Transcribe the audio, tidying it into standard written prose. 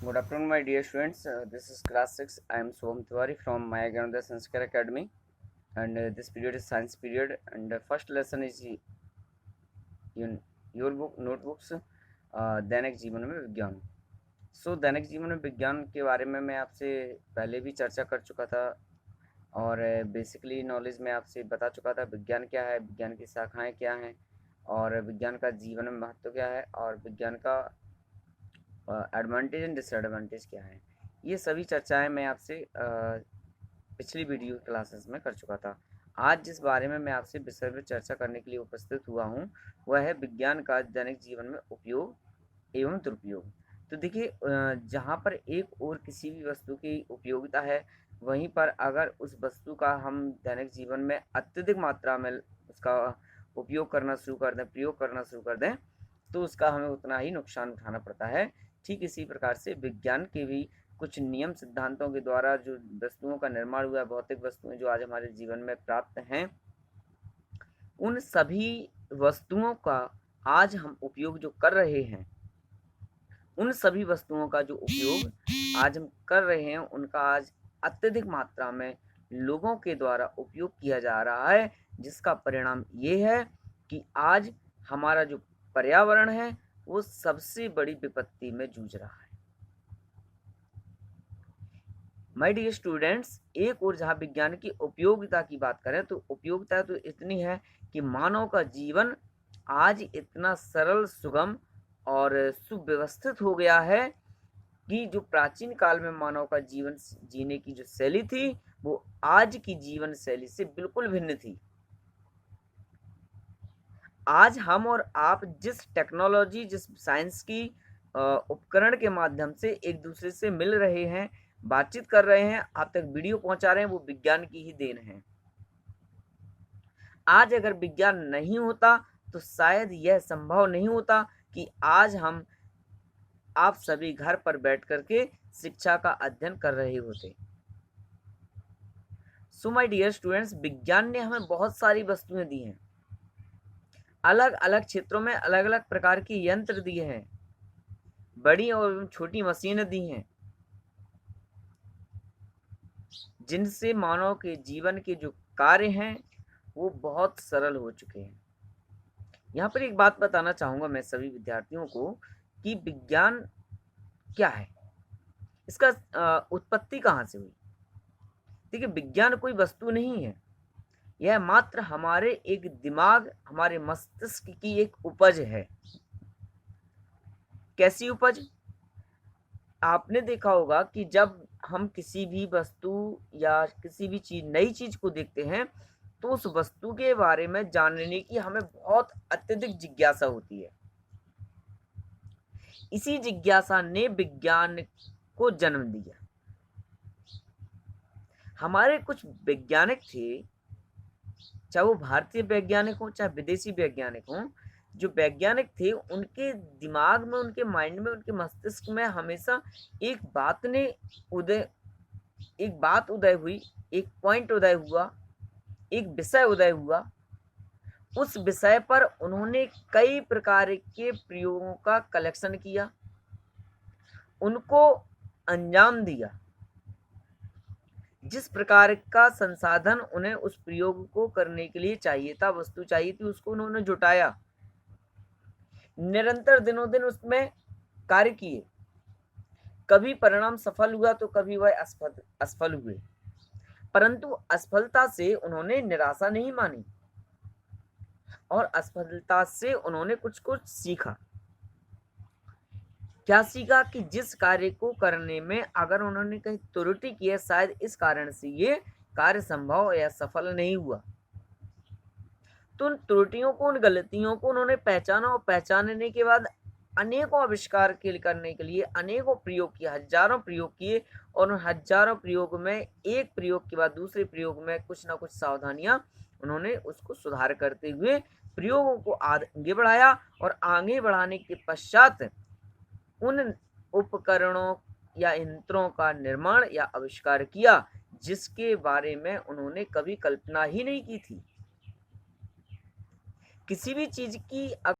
Good afternoon, my dear students. This is class 6. I am Soham Tiwari from Maya Gyanodaya Sanskar Academy, and this period is science period. And the first lesson is in your book notebooks, दैनिक जीवन में विज्ञान. सो दैनिक जीवन में विज्ञान के बारे में मैं आपसे पहले भी चर्चा कर चुका था और बेसिकली नॉलेज में आपसे बता चुका था विज्ञान क्या है, विज्ञान की शाखाएं क्या हैं और विज्ञान का जीवन में महत्व क्या है और विज्ञान का एडवांटेज एंड डिसएडवांटेज क्या है. ये सभी चर्चाएं मैं आपसे पिछली वीडियो क्लासेस में कर चुका था. आज जिस बारे में मैं आपसे विषय पर चर्चा करने के लिए उपस्थित हुआ हूँ वह है विज्ञान का दैनिक जीवन में उपयोग एवं दुरुपयोग. तो देखिए, जहाँ पर एक और किसी भी वस्तु की उपयोगिता है वहीं पर अगर उस वस्तु का हम दैनिक जीवन में अत्यधिक मात्रा में उसका उपयोग करना शुरू कर दें, प्रयोग करना शुरू कर दें, तो उसका हमें उतना ही नुकसान उठाना पड़ता है. ठीक इसी प्रकार से विज्ञान के भी कुछ नियम सिद्धांतों के द्वारा जो वस्तुओं का निर्माण हुआ है, भौतिक वस्तुएं जो आज हमारे जीवन में प्राप्त हैं, उन सभी वस्तुओं का आज हम उपयोग जो कर रहे हैं, उन सभी वस्तुओं का जो उपयोग आज हम कर रहे हैं उनका आज अत्यधिक मात्रा में लोगों के द्वारा उपयोग किया जा रहा है, जिसका परिणाम ये है कि आज हमारा जो पर्यावरण है वो सबसे बड़ी विपत्ति में जूझ रहा है. माय डियर स्टूडेंट्स, एक और जहाँ विज्ञान की उपयोगिता की बात करें तो उपयोगिता तो इतनी है कि मानव का जीवन आज इतना सरल, सुगम और सुव्यवस्थित हो गया है कि जो प्राचीन काल में मानव का जीवन जीने की जो शैली थी वो आज की जीवन शैली से बिल्कुल भिन्न थी. आज हम और आप जिस टेक्नोलॉजी, जिस साइंस की उपकरण के माध्यम से एक दूसरे से मिल रहे हैं, बातचीत कर रहे हैं, आप तक वीडियो पहुंचा रहे हैं, वो विज्ञान की ही देन है. आज अगर विज्ञान नहीं होता तो शायद यह संभव नहीं होता कि आज हम आप सभी घर पर बैठ करके शिक्षा का अध्ययन कर रहे होते. सो माय डियर स्टूडेंट्स, विज्ञान ने हमें बहुत सारी वस्तुएं दी हैं, अलग अलग क्षेत्रों में अलग अलग प्रकार के यंत्र दिए हैं, बड़ी और छोटी मशीनें दी हैं, जिनसे मानव के जीवन के जो कार्य हैं वो बहुत सरल हो चुके हैं. यहाँ पर एक बात बताना चाहूँगा मैं सभी विद्यार्थियों को कि विज्ञान क्या है, इसका उत्पत्ति कहाँ से हुई. देखिए, विज्ञान कोई वस्तु नहीं है, यह मात्र हमारे एक दिमाग, हमारे मस्तिष्क की एक उपज है. कैसी उपज? आपने देखा होगा कि जब हम किसी भी वस्तु या किसी भी चीज, नई चीज को देखते हैं तो उस वस्तु के बारे में जानने की हमें बहुत अत्यधिक जिज्ञासा होती है. इसी जिज्ञासा ने विज्ञान को जन्म दिया. हमारे कुछ वैज्ञानिक थे, चाहे वो भारतीय वैज्ञानिक हो चाहे विदेशी वैज्ञानिक हो, जो वैज्ञानिक थे उनके दिमाग में, उनके माइंड में, उनके मस्तिष्क में हमेशा एक बात उदय हुई, एक पॉइंट उदय हुआ, एक विषय उदय हुआ. उस विषय पर उन्होंने कई प्रकार के प्रयोगों का कलेक्शन किया, उनको अंजाम दिया. जिस प्रकार का संसाधन उन्हें उस प्रयोग को करने के लिए चाहिए था, वस्तु चाहिए थी, उसको उन्होंने जुटाया, निरंतर दिनों दिन उसमें कार्य किए. कभी परिणाम सफल हुआ तो कभी वह असफल हुए, परंतु असफलता से उन्होंने निराशा नहीं मानी और असफलता से उन्होंने कुछ कुछ सीखा. क्या सीखा? कि जिस कार्य को करने में अगर उन्होंने कहीं त्रुटि की है, शायद इस कारण से ये कार्य संभव या सफल नहीं हुआ, तो उन त्रुटियों को, उन गलतियों को उन्होंने पहचाना और पहचानने के बाद अनेकों आविष्कार करने के लिए अनेकों प्रयोग किए, हजारों प्रयोग किए, और उन हजारों प्रयोग में एक प्रयोग के बाद दूसरे प्रयोग में कुछ ना कुछ सावधानियां उन्होंने उसको सुधार करते हुए प्रयोगों को आगे बढ़ाया और आगे बढ़ाने के पश्चात उन उपकरणों या यंत्रों का निर्माण या आविष्कार किया जिसके बारे में उन्होंने कभी कल्पना ही नहीं की थी. किसी भी चीज की